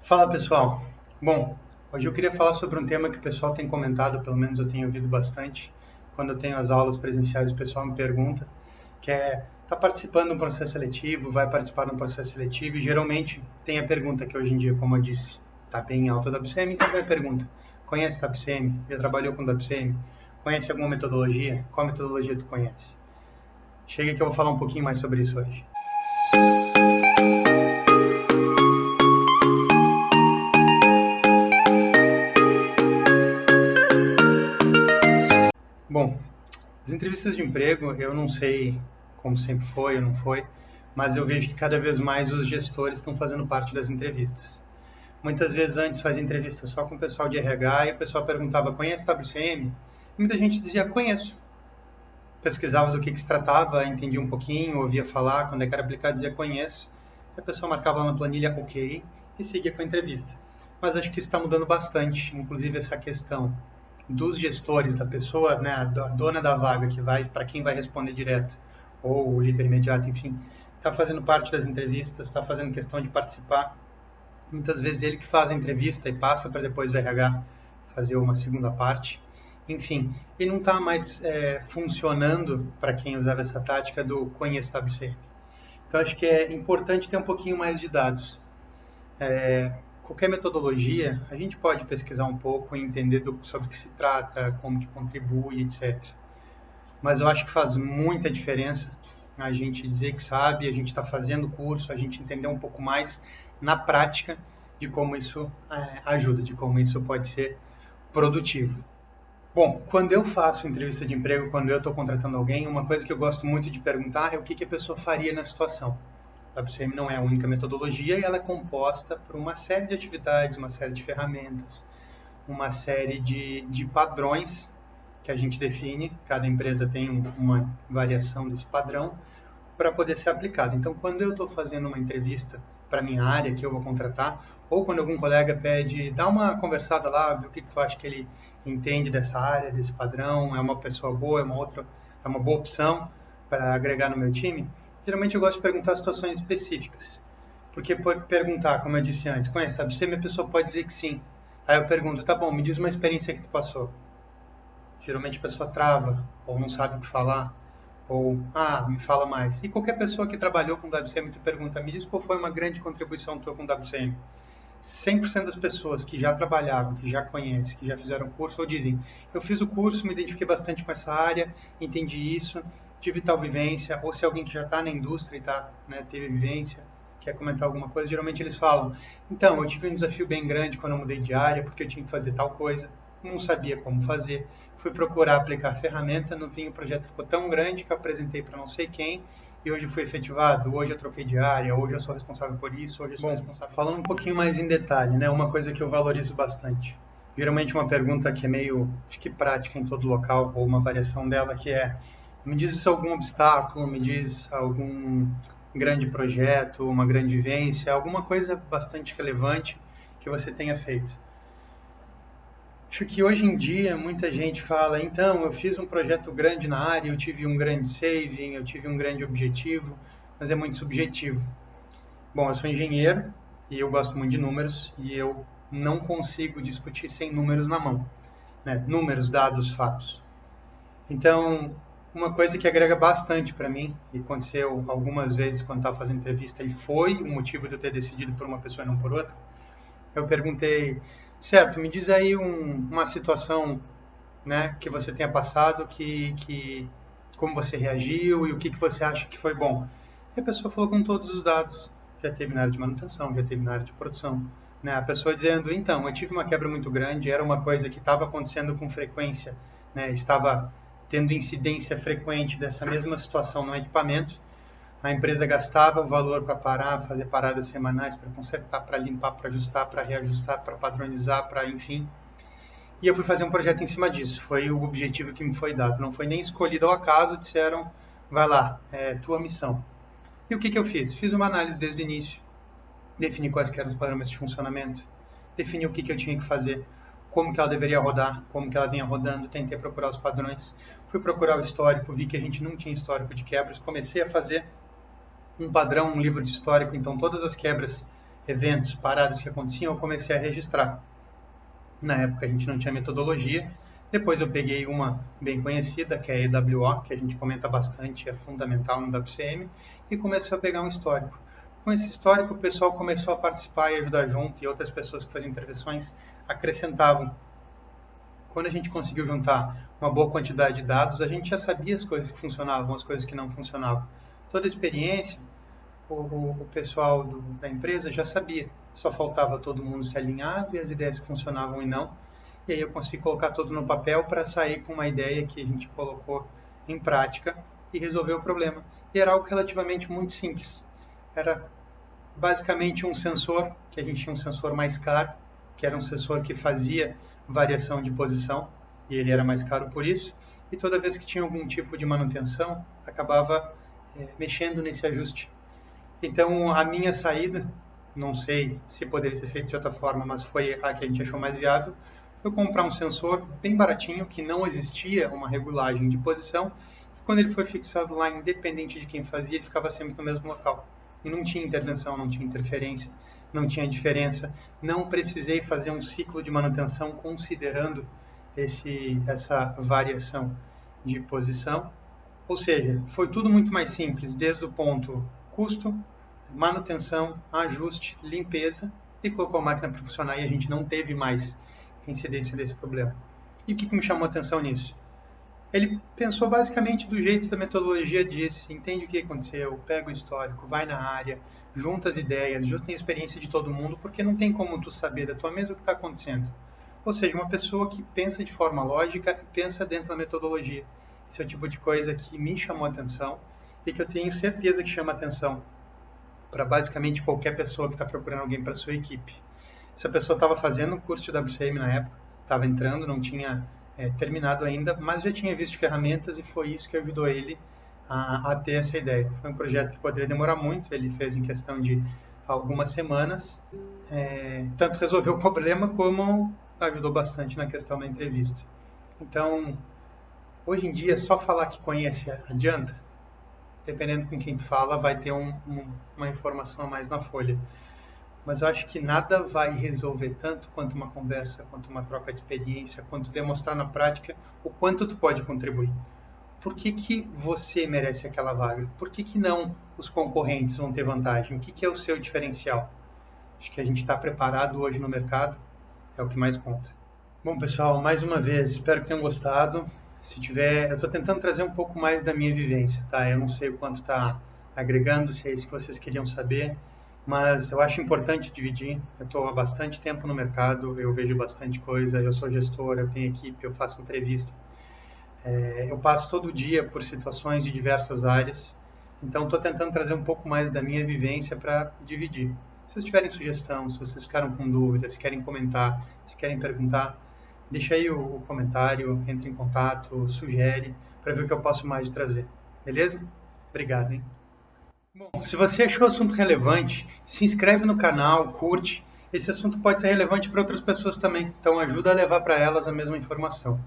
Fala pessoal, bom, hoje eu queria falar sobre um tema que o pessoal tem comentado, pelo menos eu tenho ouvido bastante, quando eu tenho as aulas presenciais o pessoal me pergunta, que é, está participando de um processo seletivo, vai participar de um processo seletivo e geralmente tem a pergunta que hoje em dia, como eu disse, está bem alta da WCM, então vem a pergunta, conhece a WCM? Já trabalhou com a WCM? Conhece alguma metodologia? Qual metodologia tu conhece? Chega que eu vou falar um pouquinho mais sobre isso hoje. Bom, as entrevistas de emprego, eu não sei como sempre foi ou não foi, mas eu vejo que cada vez mais os gestores estão fazendo parte das entrevistas. Muitas vezes antes fazia entrevista só com o pessoal de RH e o pessoal perguntava, conhece WCM? E muita gente dizia, conheço. Pesquisava do que se tratava, entendia um pouquinho, ouvia falar, quando é que era aplicado dizia conheço. E a pessoa marcava na planilha ok e seguia com a entrevista. Mas acho que isso está mudando bastante, inclusive essa questão dos gestores, da pessoa, né, a dona da vaga, que vai para quem vai responder direto, ou o líder imediato, enfim, está fazendo parte das entrevistas, está fazendo questão de participar. Muitas vezes ele que faz a entrevista e passa para depois o RH fazer uma segunda parte. Enfim, e não está mais funcionando para quem usava essa tática do conheça WCM. Então, acho que é importante ter um pouquinho mais de dados. Qualquer metodologia, a gente pode pesquisar um pouco e entender sobre o que se trata, como que contribui, etc. Mas eu acho que faz muita diferença a gente dizer que sabe, a gente está fazendo o curso, a gente entender um pouco mais na prática de como isso ajuda, de como isso pode ser produtivo. Bom, quando eu faço entrevista de emprego, quando eu estou contratando alguém, uma coisa que eu gosto muito de perguntar é o que a pessoa faria na situação. A WCM não é a única metodologia e ela é composta por uma série de atividades, uma série de ferramentas, uma série de padrões que a gente define. Cada empresa tem uma variação desse padrão para poder ser aplicado. Então, quando eu estou fazendo uma entrevista para minha área que eu vou contratar, ou quando algum colega pede, dá uma conversada lá, vê o que tu acha que ele entende dessa área, desse padrão, é uma pessoa boa, é uma boa opção para agregar no meu time, geralmente eu gosto de perguntar situações específicas. Porque por perguntar, como eu disse antes, conhece, sabe, você, a pessoa pode dizer que sim. Aí eu pergunto, tá bom, me diz uma experiência que tu passou. Geralmente a pessoa trava, ou não sabe o que falar, ou, me fala mais. E qualquer pessoa que trabalhou com WCM, tu pergunta, me diz qual foi uma grande contribuição tua com WCM. 100% das pessoas que já trabalhavam, que já conhecem, que já fizeram curso, ou dizem, eu fiz o curso, me identifiquei bastante com essa área, entendi isso, tive tal vivência, ou se alguém que já está na indústria e teve vivência, quer comentar alguma coisa, geralmente eles falam, então, eu tive um desafio bem grande quando eu mudei de área, porque eu tinha que fazer tal coisa, não sabia como fazer, fui procurar aplicar a ferramenta, no fim o projeto ficou tão grande que eu apresentei para não sei quem, e hoje fui efetivado, hoje eu troquei de área, hoje eu sou responsável por isso, hoje eu sou responsável... Falando um pouquinho mais em detalhe, né, uma coisa que eu valorizo bastante. Geralmente uma pergunta que é meio, acho que prática em todo local, ou uma variação dela, que é, me diz algum obstáculo, me diz algum grande projeto, uma grande vivência, alguma coisa bastante relevante que você tenha feito. Acho que hoje em dia muita gente fala, então, eu fiz um projeto grande na área, eu tive um grande saving, eu tive um grande objetivo, mas é muito subjetivo. Bom, eu sou engenheiro e eu gosto muito de números e eu não consigo discutir sem números na mão, né? Números, dados, fatos. Então, uma coisa que agrega bastante para mim, e aconteceu algumas vezes quando estava fazendo entrevista e foi o motivo de eu ter decidido por uma pessoa e não por outra, eu perguntei, certo, me diz aí uma situação, né, que você tenha passado, como você reagiu e o que você acha que foi bom. E a pessoa falou com todos os dados. Já teve na área de manutenção, já teve na área de produção. Né? A pessoa dizendo, então, eu tive uma quebra muito grande, era uma coisa que estava acontecendo com frequência, né? Estava tendo incidência frequente dessa mesma situação no equipamento. A empresa gastava o valor para parar, fazer paradas semanais, para consertar, para limpar, para ajustar, para reajustar, para padronizar, para enfim. E eu fui fazer um projeto em cima disso. Foi o objetivo que me foi dado. Não foi nem escolhido ao acaso, disseram, vai lá, é tua missão. E o que eu fiz? Fiz uma análise desde o início, defini quais eram os parâmetros de funcionamento, defini o que eu tinha que fazer, como que ela deveria rodar, como que ela vinha rodando, tentei procurar os padrões, fui procurar o histórico, vi que a gente não tinha histórico de quebras, comecei a fazer um padrão, um livro de histórico, então todas as quebras eventos, paradas que aconteciam, eu comecei a registrar. Na época a gente não tinha metodologia. Depois eu peguei uma bem conhecida, que é a EWO, que a gente comenta bastante, é fundamental no WCM, e comecei a pegar um histórico. Com esse histórico, o pessoal começou a participar e ajudar junto, e outras pessoas que faziam intervenções acrescentavam. Quando a gente conseguiu juntar uma boa quantidade de dados, a gente já sabia as coisas que funcionavam, as coisas que não funcionavam. Toda a experiência, o pessoal da empresa já sabia. Só faltava todo mundo se alinhar, ver as ideias que funcionavam e não. E aí eu consegui colocar tudo no papel para sair com uma ideia que a gente colocou em prática e resolver o problema. E era algo relativamente muito simples. Era basicamente um sensor, que a gente tinha um sensor mais caro, que era um sensor que fazia variação de posição, e ele era mais caro por isso. E toda vez que tinha algum tipo de manutenção, acabava mexendo nesse ajuste. Então, a minha saída, não sei se poderia ser feito de outra forma, mas foi a que a gente achou mais viável, foi comprar um sensor bem baratinho, que não existia uma regulagem de posição. Quando ele foi fixado lá, independente de quem fazia, ele ficava sempre no mesmo local. E não tinha intervenção, não tinha interferência, não tinha diferença. Não precisei fazer um ciclo de manutenção considerando essa variação de posição. Ou seja, foi tudo muito mais simples, desde o ponto custo, manutenção, ajuste, limpeza, e colocou a máquina para funcionar e a gente não teve mais incidência desse problema. E o que me chamou a atenção nisso? Ele pensou basicamente do jeito da metodologia disse, entende o que aconteceu, pega o histórico, vai na área, junta as ideias, junta a experiência de todo mundo, porque não tem como tu saber da tua mesa o que está acontecendo. Ou seja, uma pessoa que pensa de forma lógica e pensa dentro da metodologia. Esse é o tipo de coisa que me chamou a atenção e que eu tenho certeza que chama a atenção para basicamente qualquer pessoa que está procurando alguém para sua equipe. Essa pessoa estava fazendo um curso de WCM na época, estava entrando, não tinha terminado ainda, mas já tinha visto ferramentas e foi isso que ajudou ele a ter essa ideia. Foi um projeto que poderia demorar muito, ele fez em questão de algumas semanas, tanto resolveu o problema como ajudou bastante na questão da entrevista. Então, hoje em dia, só falar que conhece adianta. Dependendo com quem tu fala, vai ter uma informação a mais na folha. Mas eu acho que nada vai resolver tanto quanto uma conversa, quanto uma troca de experiência, quanto demonstrar na prática o quanto tu pode contribuir. Por que você merece aquela vaga? Por que não os concorrentes vão ter vantagem? O que é o seu diferencial? Acho que a gente está preparado hoje no mercado, é o que mais conta. Bom, pessoal, mais uma vez, espero que tenham gostado. Se tiver, eu estou tentando trazer um pouco mais da minha vivência, tá? Eu não sei o quanto está agregando, se é isso que vocês queriam saber, mas eu acho importante dividir. Eu estou há bastante tempo no mercado, eu vejo bastante coisa, eu sou gestor, eu tenho equipe, eu faço entrevista. Eu passo todo dia por situações de diversas áreas, então estou tentando trazer um pouco mais da minha vivência para dividir. Se vocês tiverem sugestão, se vocês ficaram com dúvidas, se querem comentar, se querem perguntar, deixa aí o comentário, entre em contato, sugere, para ver o que eu posso mais trazer. Beleza? Obrigado, hein? Bom, se você achou o assunto relevante, se inscreve no canal, curte. Esse assunto pode ser relevante para outras pessoas também, então ajuda a levar para elas a mesma informação.